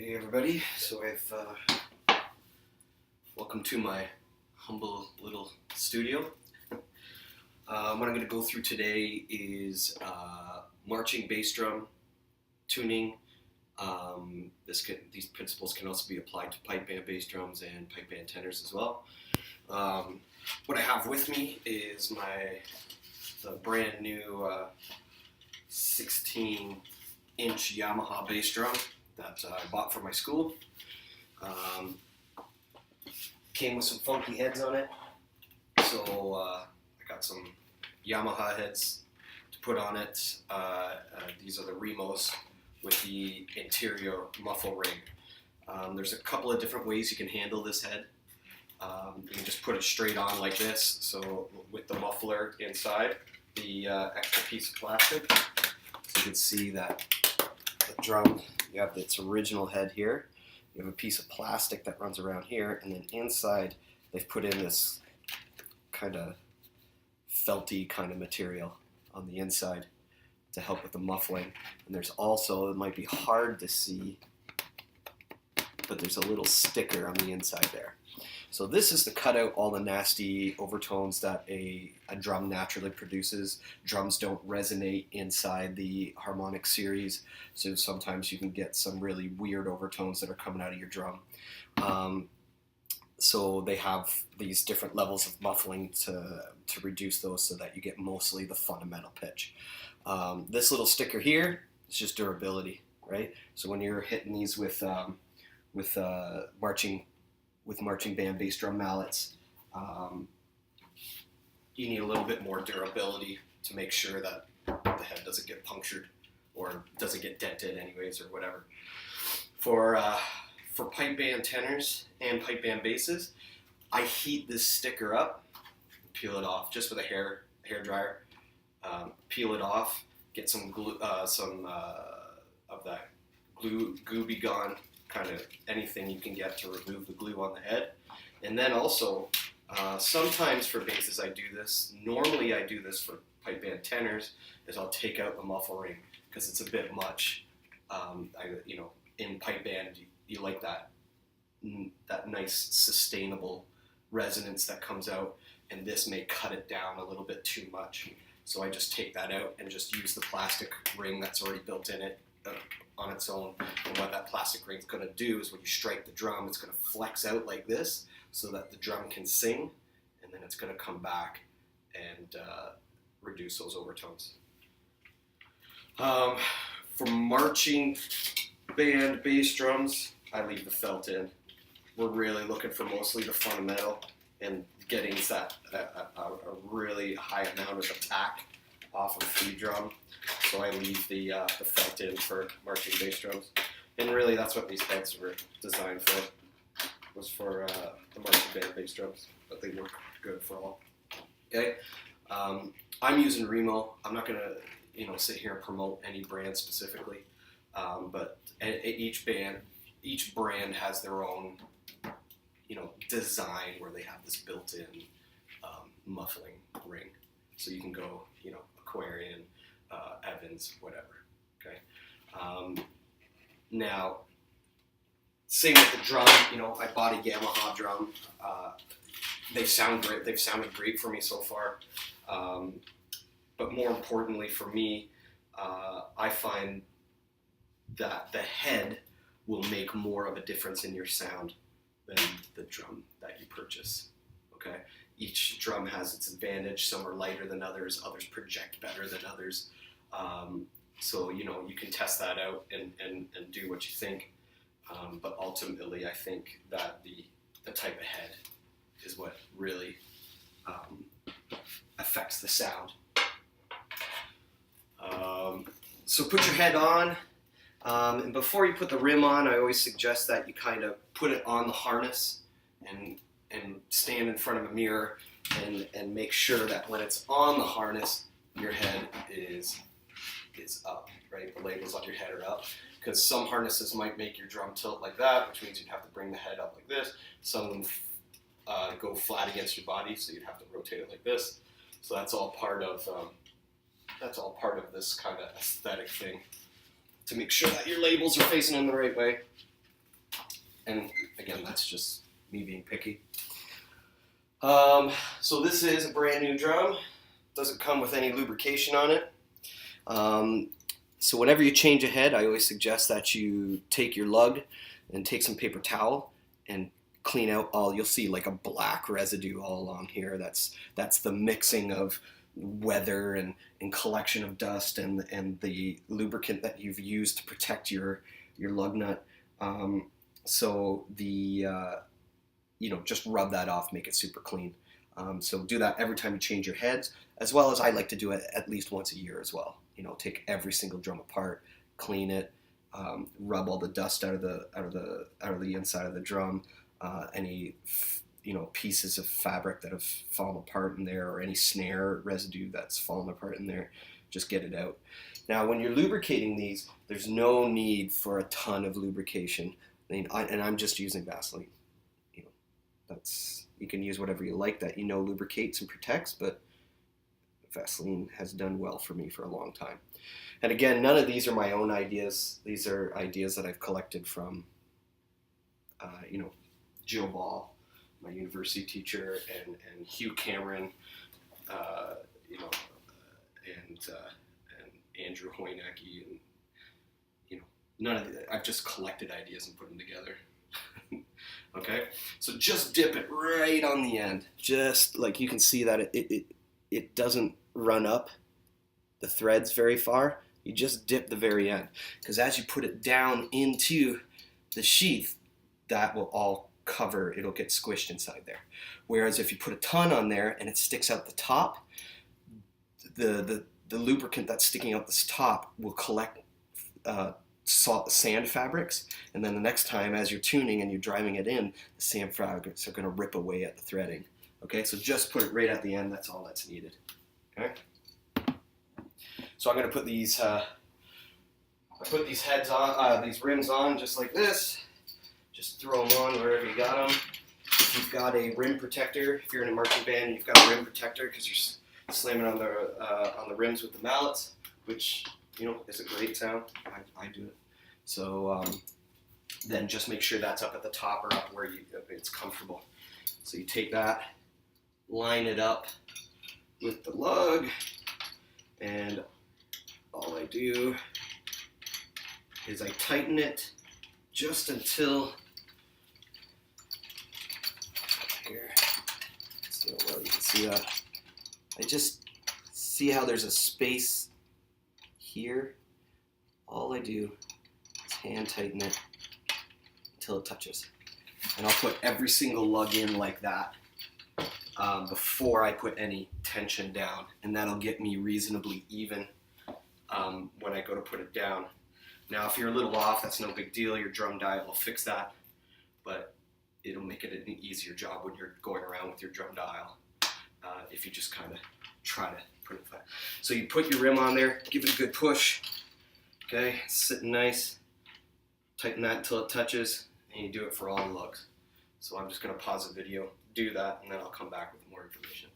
Hey everybody, so welcome to my humble little studio. What I'm going to go through today is marching bass drum tuning. These principles can also be applied to pipe band bass drums and pipe band tenors as well. What I have with me is the brand new 16-inch Yamaha bass drum that I bought for my school. Came with some funky heads on it, so I got some Yamaha heads to put on it. These are the Remos with the interior muffle ring. There's a couple of different ways you can handle this head. You can just put it straight on like this, so with the muffler inside, the extra piece of plastic. So you can see that the drum, you have its original head here, you have a piece of plastic that runs around here, and then inside they've put in this kind of felty kind of material on the inside to help with the muffling. And there's also, it might be hard to see, but there's a little sticker on the inside there. So this is to cut out all the nasty overtones that a drum naturally produces. Drums don't resonate inside the harmonic series, so sometimes you can get some really weird overtones that are coming out of your drum. So they have these different levels of muffling to reduce those so that you get mostly the fundamental pitch. This little sticker here is just durability, right? So when you're hitting these with marching band bass drum mallets, you need a little bit more durability to make sure that the head doesn't get punctured or doesn't get dented anyways or whatever. For pipe band tenors and pipe band basses, I heat this sticker up, peel it off just with a hair dryer. Peel it off, get some glue, of that Gooby Gone, kind of anything you can get to remove the glue on the head. And then also, sometimes for basses I do this. Normally I do this for pipe band tenors, is I'll take out the muffle ring because it's a bit much. In pipe band you like that nice sustainable resonance that comes out, and this may cut it down a little bit too much. So I just take that out and just use the plastic ring that's already built in it on its own. And what that plastic ring's going to do is when you strike the drum, it's going to flex out like this so that the drum can sing, and then it's going to come back and reduce those overtones. For marching band bass drums, I leave the felt in. We're really looking for mostly the fundamental and getting a really high amount of attack off of the drum. So I leave the felt in for marching bass drums. And really that's what these heads were designed for, was for the marching band bass drums, but they work good for all. Okay, I'm using Remo. I'm not going to sit here and promote any brand specifically, but each brand has their own design where they have this built-in muffling ring. So you can go Aquarian, Evans, whatever. Okay. Now, same with the drum. I bought a Yamaha drum. They sound great. They've sounded great for me so far. But more importantly for me, I find that the head will make more of a difference in your sound than the drum that you purchase. Okay. Each drum has its advantage. Some are lighter than others. Others project better than others. So you can test that out and do what you think. But ultimately, I think that the type of head is what really affects the sound. So put your head on. And before you put the rim on, I always suggest that you kind of put it on the harness and stand in front of a mirror and make sure that when it's on the harness, your head is up, right? The labels on your head are up. Because some harnesses might make your drum tilt like that, which means you'd have to bring the head up like this. Some of them go flat against your body, so you'd have to rotate it like this. So that's all part of this kind of aesthetic thing, to make sure that your labels are facing in the right way. And again, that's just me being picky. So this is a brand new drum. Doesn't come with any lubrication on it. So whenever you change a head, I always suggest that you take your lug and take some paper towel and clean out all. You'll see like a black residue all along here. That's the mixing of weather and collection of dust and the lubricant that you've used to protect your lug nut. So just rub that off, make it super clean. So do that every time you change your heads, as well as I like to do it at least once a year as well. Take every single drum apart, clean it, rub all the dust out of the inside of the drum, any pieces of fabric that have fallen apart in there, or any snare residue that's fallen apart in there, just get it out. Now, when you're lubricating these, there's no need for a ton of lubrication. And I'm just using Vaseline. You can use whatever you like that lubricates and protects, but Vaseline has done well for me for a long time. And again, none of these are my own ideas. These are ideas that I've collected from, Jill Ball, my university teacher, and Hugh Cameron, and Andrew Hoynacke, and none of I've just collected ideas and put them together. Okay, so just dip it right on the end. Just like you can see that it doesn't run up the threads very far. You just dip the very end, because as you put it down into the sheath, that will all cover. It'll get squished inside there. Whereas if you put a ton on there and it sticks out the top, the lubricant that's sticking out this top will collect sand fabrics, and then the next time as you're tuning and you're driving it in, the sand fabrics are going to rip away at the threading. Okay, so just put it right at the end. That's all that's needed. Okay, so I'm going to put these heads on, these rims on just like this. Just throw them on wherever you got them. If you've got a rim protector, if you're in a marching band, you've got a rim protector because you're slamming on the rims with the mallets, which is a great sound. I do it. So then just make sure that's up at the top or up where it's comfortable. So you take that, line it up with the lug, and all I do is I tighten it just until here. So well, you can see that. I just see how there's a space here. All I do is hand tighten it until it touches. And I'll put every single lug in like that before I put any tension down. And that'll get me reasonably even when I go to put it down. Now, if you're a little off, that's no big deal. Your drum dial will fix that. But it'll make it an easier job when you're going around with your drum dial if you just kind of try to put it flat. So you put your rim on there, give it a good push. Okay, it's sitting nice. Tighten that until it touches, and you do it for all the lugs. So I'm just going to pause the video, do that, and then I'll come back with more information.